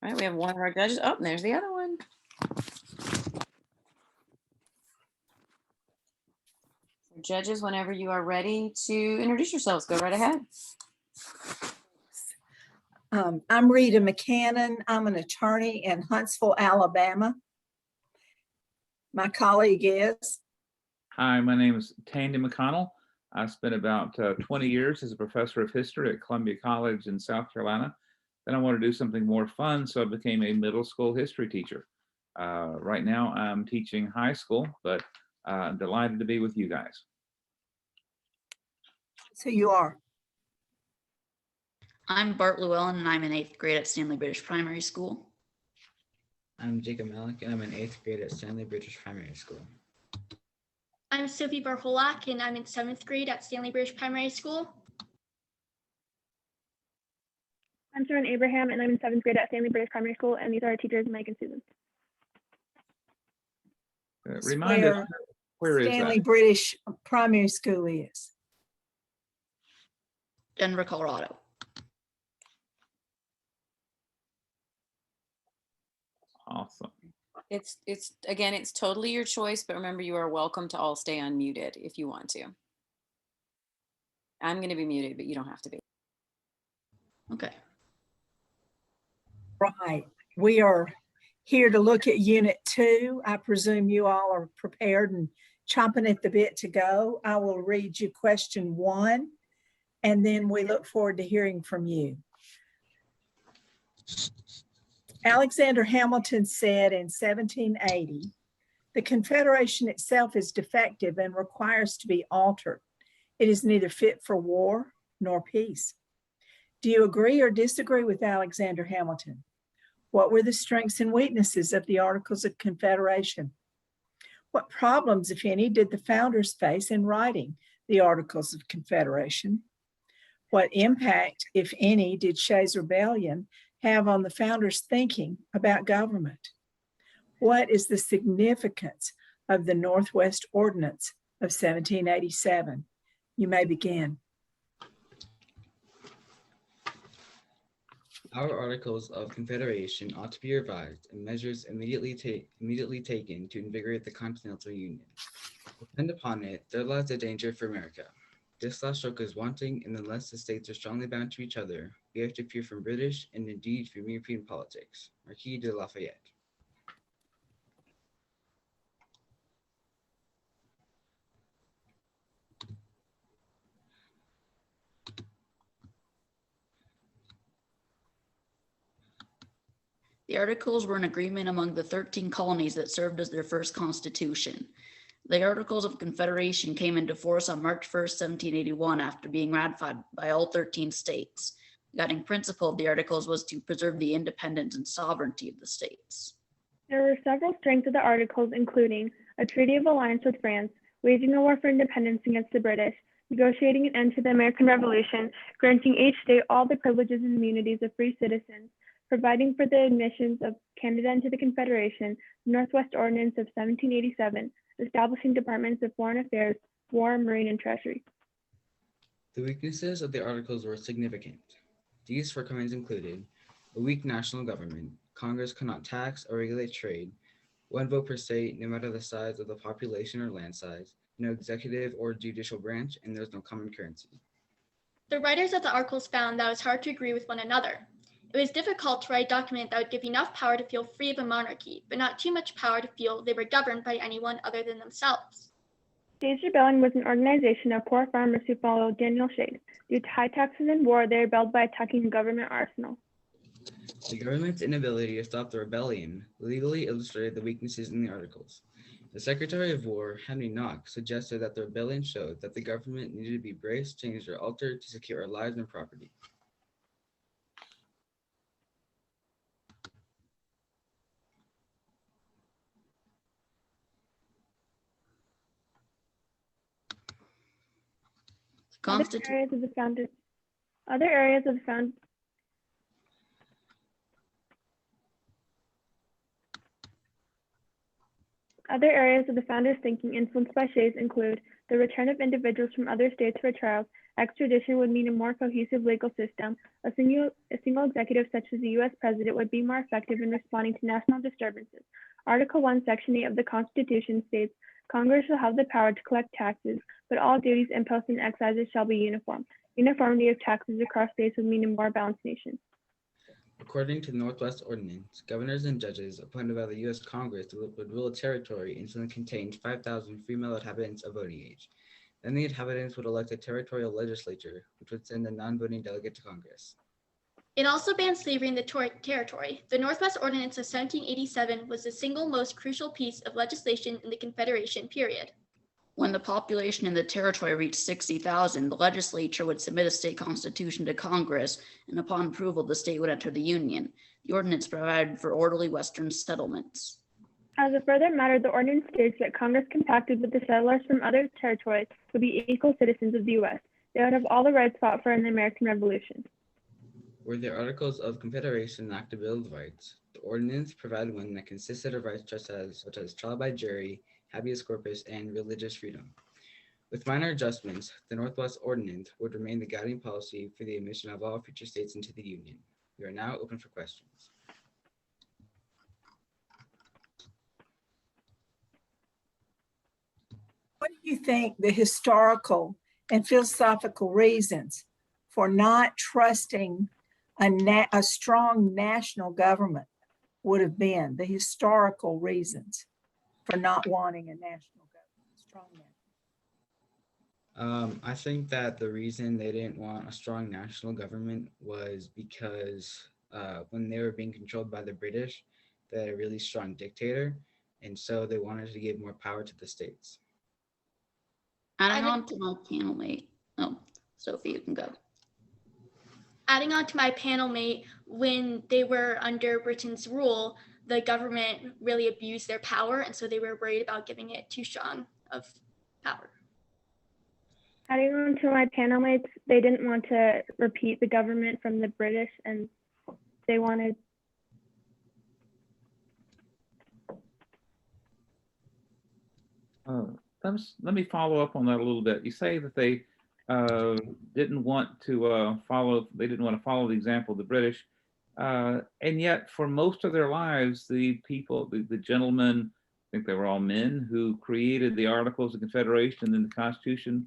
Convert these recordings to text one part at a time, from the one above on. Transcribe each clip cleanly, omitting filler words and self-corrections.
All right, we have one of our judges. Oh, and there's the other one. So judges, whenever you are ready to introduce yourselves, go right ahead. I'm Rita McCannon. I'm an attorney in Huntsville, Alabama. My colleague is. Hi, my name is Tandy McConnell. I spent about 20 years as a professor of history at Columbia College in South Carolina. Then I wanted to do something more fun, so I became a middle school history teacher. Right now I'm teaching high school, but I'm delighted to be with you guys. So you are. I'm Bart Llewellyn, and I'm in 8th grade at Stanley British Primary School. I'm Jacob Malik, and I'm in 8th grade at Stanley British Primary School. I'm Sophie Barholak, and I'm in 7th grade at Stanley British Primary School. I'm Sharon Abraham, and I'm in 7th grade at Stanley British Primary School, and these are our teachers, Mike and Susan. Remind us, where is Stanley that? British Primary School is. Denver, Colorado. Awesome. It's again, it's totally your choice, but remember, you are welcome to all stay unmuted if you want to. I'm going to be muted, but you don't have to be. Okay. Right. We are here to look at Unit 2. I presume you all are prepared and chomping at the bit to go. I will read you question 1, and then we look forward to hearing from you. Alexander Hamilton said in 1780, "The Confederation itself is defective and requires to be altered. It is neither fit for war nor peace." Do you agree or disagree with Alexander Hamilton? What were the strengths and weaknesses of the Articles of Confederation? What problems, if any, did the founders face in writing the Articles of Confederation? What impact, if any, did Shays' Rebellion have on the founders' thinking about government? What is the significance of the Northwest Ordinance of 1787? You may begin. Our Articles of Confederation ought to be revised and measures immediately taken to invigorate the Continental Union. Depend upon it, there lies a danger for America. This last stroke is wanting, and unless the states are strongly bound to each other, we have to fear from British and indeed from European politics. Marquis de Lafayette. The Articles were an agreement among the 13 colonies that served as their first constitution. The Articles of Confederation came into force on March 1st, 1781, after being ratified by all 13 states. The guiding principle of the Articles was to preserve the independence and sovereignty of the states. There were several strengths of the Articles, including a treaty of alliance with France, waging a war for independence against the British, negotiating an end to the American Revolution, granting each state all the privileges and immunities of free citizens, providing for the admissions of Canada into the Confederation, the Northwest Ordinance of 1787, establishing departments of foreign affairs, war, marine, and treasury. The weaknesses of the Articles were significant. These shortcomings included a weak national government. Congress could not tax or regulate trade, one vote per state, no matter the size of the population or land size, no executive or judicial branch, and there's no common currency. The writers of the Articles found that it was hard to agree with one another. It was difficult to write a document that would give enough power to feel free of a monarchy, but not too much power to feel they were governed by anyone other than themselves. Shays' Rebellion was an organization of poor farmers who followed Daniel Shays. Due to high taxes and war, they rebelled by attacking the government arsenal. The government's inability to stop the rebellion legally illustrated the weaknesses in the Articles. The Secretary of War, Henry Knox, suggested that the rebellion showed that the government needed to be braced, changed, or altered to secure our lives and property. Other areas of the Other areas of the founders' thinking influenced by Shays include the return of individuals from other states for trials. Extradition would mean a more cohesive legal system. A single executive such as the U.S. president would be more effective in responding to national disturbances. Article 1, Section 8 of the Constitution states, Congress shall have the power to collect taxes, but all duties, imposts, and excises shall be uniform. Uniformity of taxes across states would mean a more balanced nation. According to the Northwest Ordinance, governors and judges appointed by the U.S. Congress would rule a territory until it contained 5,000 female inhabitants of voting age. Then the inhabitants would elect a territorial legislature, which would send a non-voting delegate to Congress. It also banned slavery in the territory. The Northwest Ordinance of 1787 was the single most crucial piece of legislation in the Confederation period. When the population in the territory reached 60,000, the legislature would submit a state constitution to Congress, and upon approval, the state would enter the Union. The ordinance provided for orderly Western settlements. As a further matter, the ordinance states that Congress compacted with the settlers from other territories would be equal citizens of the U.S. They would have all the rights fought for in the American Revolution. Were the Articles of Confederation enacted a Bill of Rights? The ordinance provided one that consisted of rights such as trial by jury, habeas corpus, and religious freedom. With minor adjustments, the Northwest Ordinance would remain the guiding policy for the admission of all future states into the Union. We are now open for questions. What do you think the historical and philosophical reasons for not trusting a strong national government would have been? The historical reasons for not wanting a national government, strong national. I think that the reason they didn't want a strong national government was because when they were being controlled by the British, they had a really strong dictator, and so they wanted to give more power to the states. Adding on to my panel mate. Oh, Sophie, you can go. Adding on to my panel mate, when they were under Britain's rule, the government really abused their power, and so they were worried about giving it too strong of power. Adding on to my panel mates, they didn't want to repeat the government from the British, and they wanted let me follow up on that a little bit. You say that they didn't want to follow the example of the British, and yet for most of their lives, the people, the gentlemen, I think they were all men who created the Articles of Confederation and then the Constitution,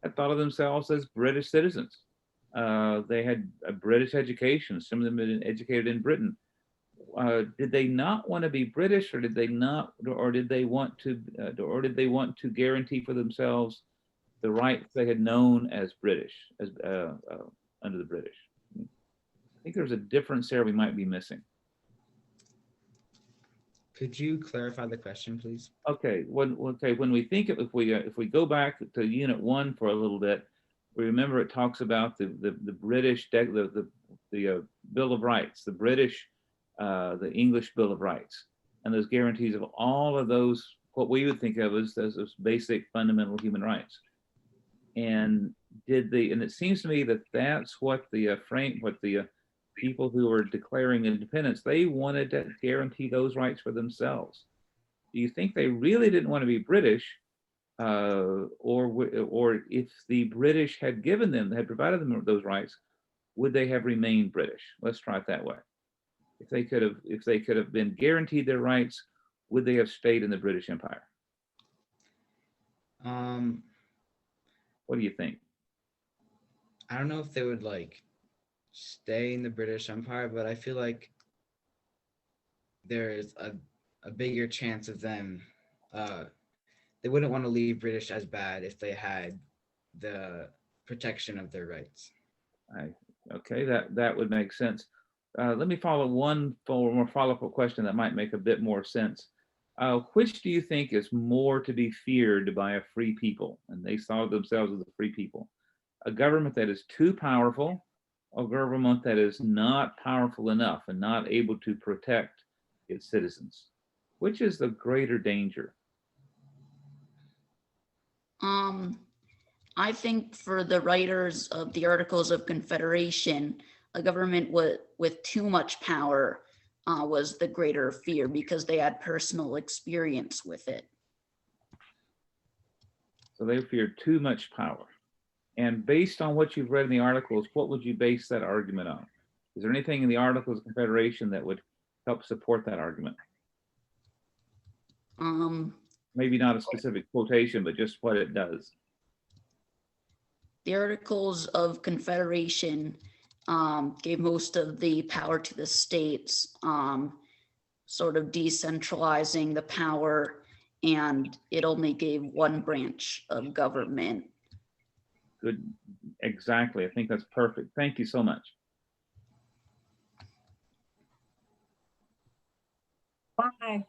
had thought of themselves as British citizens. They had a British education. Some of them had been educated in Britain. Did they not want to be British, or did they want to guarantee for themselves the rights they had known as British, as under the British? I think there's a difference there we might be missing. Could you clarify the question, please? Okay. When we think if we go back to Unit 1 for a little bit, we remember it talks about the British the Bill of Rights, the British the English Bill of Rights, and those guarantees of all of those what we would think of as those basic fundamental human rights. And it seems to me that that's what the people who were declaring independence, they wanted to guarantee those rights for themselves. Do you think they really didn't want to be British, or if the British had provided them those rights, would they have remained British? Let's try it that way. If they could have been guaranteed their rights, would they have stayed in the British Empire? What do you think? I don't know if they would stay in the British Empire, but I feel like there is a bigger chance of them. They wouldn't want to leave British as bad if they had the protection of their rights. Okay, that would make sense. Let me follow one more follow-up question that might make a bit more sense. Which do you think is more to be feared by a free people? And they saw themselves as a free people. A government that is too powerful, or a government that is not powerful enough and not able to protect its citizens? Which is the greater danger? I think for the writers of the Articles of Confederation, a government with too much power was the greater fear because they had personal experience with it. So they fear too much power. And based on what you've read in the articles, what would you base that argument on? Is there anything in the Articles of Confederation that would help support that argument? Maybe not a specific quotation, but just what it does. The Articles of Confederation gave most of the power to the states, sort of decentralizing the power, and it only gave one branch of government. Good, exactly. I think that's perfect. Thank you so much. Why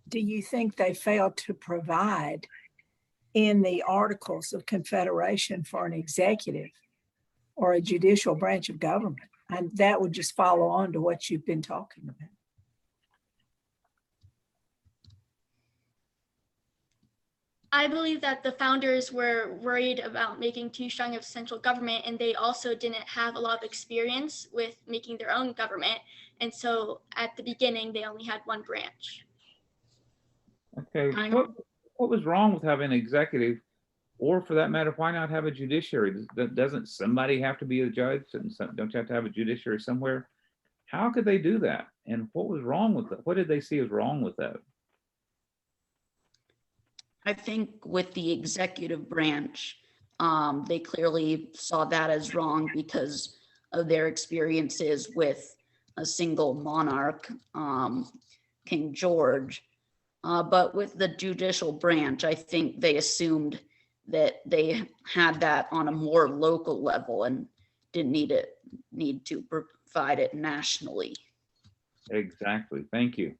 do you think they failed to provide in the Articles of Confederation for an executive or a judicial branch of government? And that would just follow on to what you've been talking about. I believe that the founders were worried about making too strong of central government, and they also didn't have a lot of experience with making their own government. And so at the beginning, they only had one branch. Okay, what was wrong with having an executive, or for that matter, why not have a judiciary? Doesn't somebody have to be a judge? And don't you have to have a judiciary somewhere? How could they do that? And what was wrong with it? What did they see as wrong with that? I think with the executive branch, they clearly saw that as wrong because of their experiences with a single monarch, King George. But with the judicial branch, I think they assumed that they had that on a more local level and didn't need to provide it nationally. Exactly. Thank you.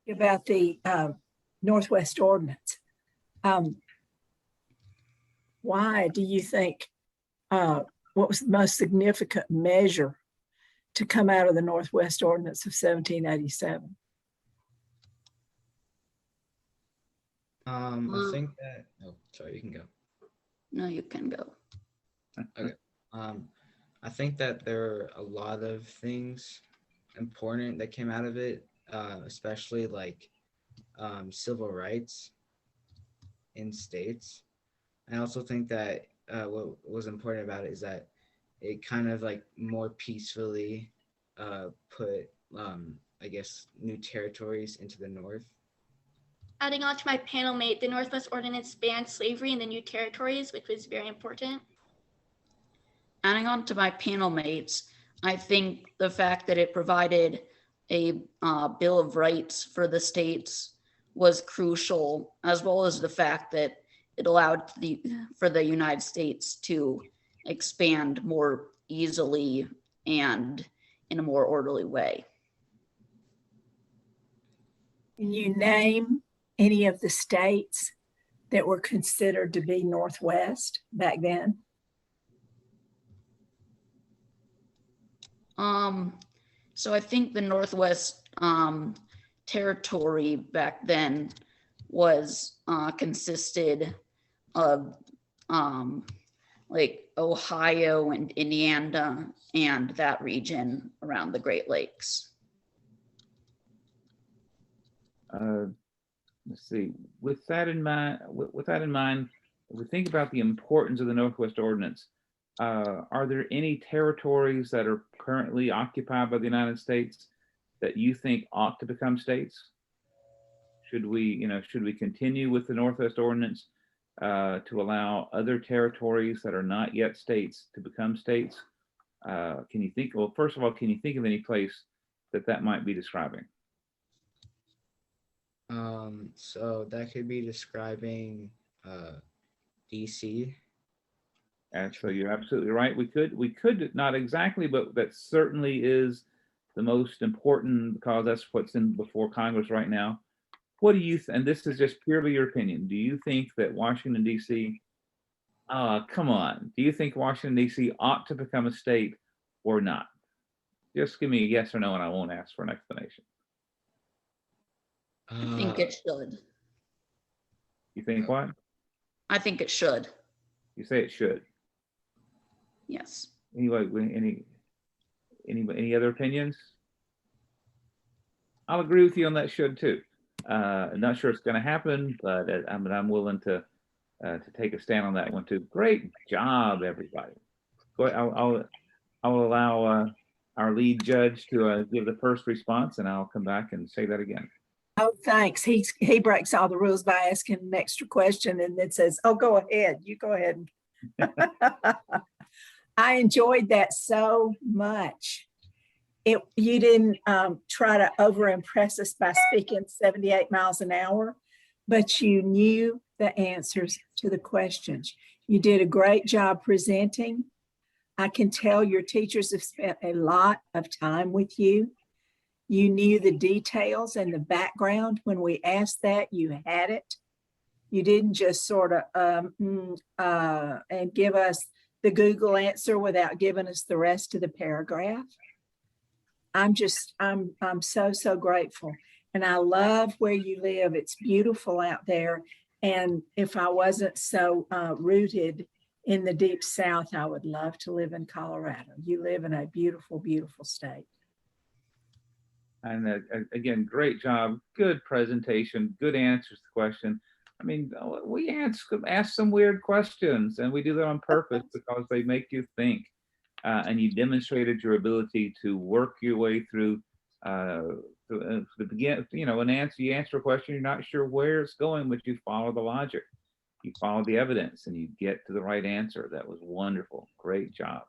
About the Northwest Ordinance. Why do you think, what was the most significant measure to come out of the Northwest Ordinance of 1787? I think that, oh, sorry, you can go. No, you can go. Okay. I think that there are a lot of things important that came out of it, especially like civil rights in states. I also think that what was important about it is that it kind of like more peacefully put, I guess, new territories into the North. Adding on to my panel mate, the Northwest Ordinance banned slavery in the new territories, which was very important. Adding on to my panel mates, I think the fact that it provided a Bill of Rights for the states was crucial, as well as the fact that it allowed for the United States to expand more easily and in a more orderly way. Can you name any of the states that were considered to be Northwest back then? So I think the Northwest territory back then was consisted of like Ohio and Indiana and that region around the Great Lakes. Let's see. With that in mind, if we think about the importance of the Northwest Ordinance, are there any territories that are currently occupied by the United States that you think ought to become states? Should we continue with the Northwest Ordinance to allow other territories that are not yet states to become states? Can you think? Well, first of all, can you think of any place that might be describing? So that could be describing DC. Actually, you're absolutely right. We could not exactly, but that certainly is the most important because that's what's in before Congress right now. What do you and this is just purely your opinion. Do you think that Washington, D.C., come on, do you think Washington, D.C. ought to become a state or not? Just give me a yes or no and I won't ask for an explanation. I think it should. You think what? I think it should. You say it should. Yes. Anyway, any other opinions? I'll agree with you on that should too. I'm not sure it's going to happen, but I'm willing to take a stand on that one too. Great job, everybody. Go ahead, I'll allow our lead judge to give the first response, and I'll come back and say that again. Oh, thanks. He breaks all the rules by asking an extra question and then says, "Oh, go ahead. You go ahead." I enjoyed that so much. You didn't try to over impress us by speaking 78 miles an hour, but you knew the answers to the questions. You did a great job presenting. I can tell your teachers have spent a lot of time with you. You knew the details and the background. When we asked that, you had it. You didn't just sort of and give us the Google answer without giving us the rest of the paragraph. I'm so grateful. And I love where you live. It's beautiful out there. And if I wasn't so rooted in the deep South, I would love to live in Colorado. You live in a beautiful, beautiful state. And again, great job, good presentation, good answers to the question. I mean, we ask some weird questions, and we do that on purpose because they make you think. And you demonstrated your ability to work your way through the begin. You know, you answer a question, you're not sure where it's going, but you follow the logic, you follow the evidence, and you get to the right answer. That was wonderful. Great job.